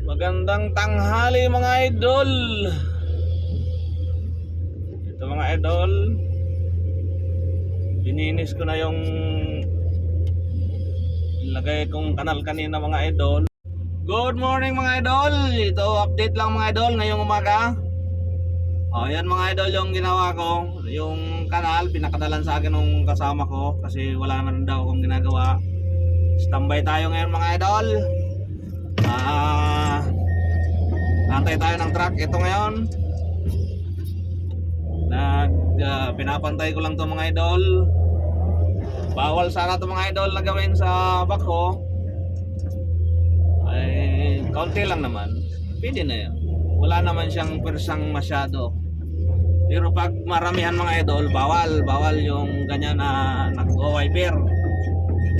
Magandang tanghali mga idol. Ito mga idol, bininis ko na yung ilagay kong kanal kanina mga idol. Good morning mga idol. Ito update lang mga idol ngayong umaga. Yan mga idol yung ginawa ko. Yung kanal pinakadalan sa akin ng kasama ko kasi wala naman daw akong ginagawa. Standby tayo ngayon mga idol. Antay tayo ng truck. Ito ngayon pinapantay ko lang to mga idol. Bawal sana to mga idol na gawin sa bako. Ay kaunti lang naman, pwede na yun. Wala naman siyang persang masyado. Pero pag maramihan mga idol, bawal yung ganyan na nag-wiper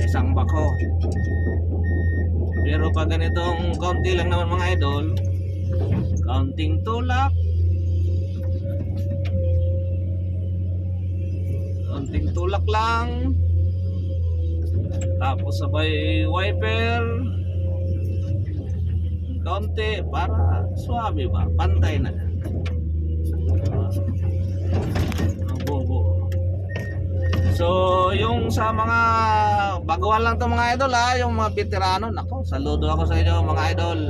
sa isang bako. Pero pag ganitong kaunti lang naman mga idol, kaunting tulak, kaunting tulak lang, tapos sabay wiper kaunti para swabe ba, pantay na. So yung sa mga baguhan lang to mga idol yung mga veterano, nako, saludo ako sa inyo mga idol.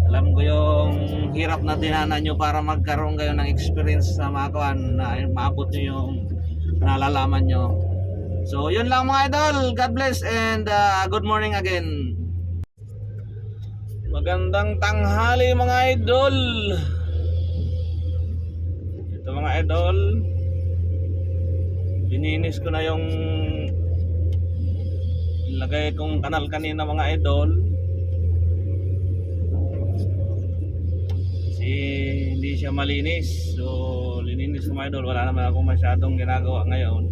Alam ko yung hirap na dinanan nyo para magkaroon kayo ng experience sa mga kawan na maabot nyo yung nalalaman nyo. So yun lang mga idol, God bless and good morning again. Magandang tanghali mga idol. Ito mga idol, bininis ko na yung ilagay kong kanal kanina mga idol. Kasi hindi siya malinis. So lininis ko mga idol, wala naman akong masyadong ginagawa ngayon.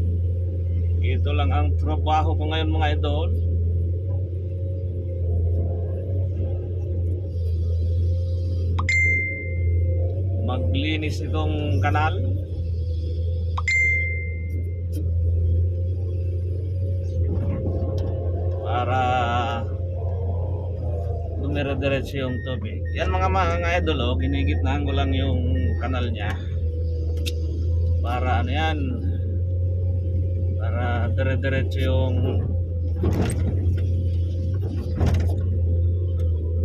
Ito lang ang trabaho ko ngayon mga idol. Maglinis itong kanal para dumire-diretso yung tubig. Yan mga idol, ginigitnaan ko lang yung kanal niya para ano yan, para dire-diretso yung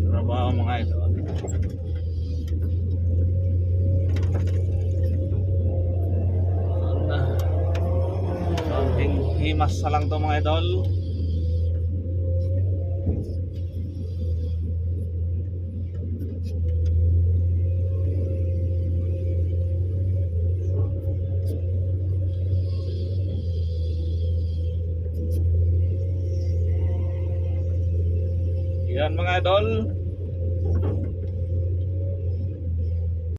trabaho mga idol. Konting himas na lang to mga idol. Yan mga idol.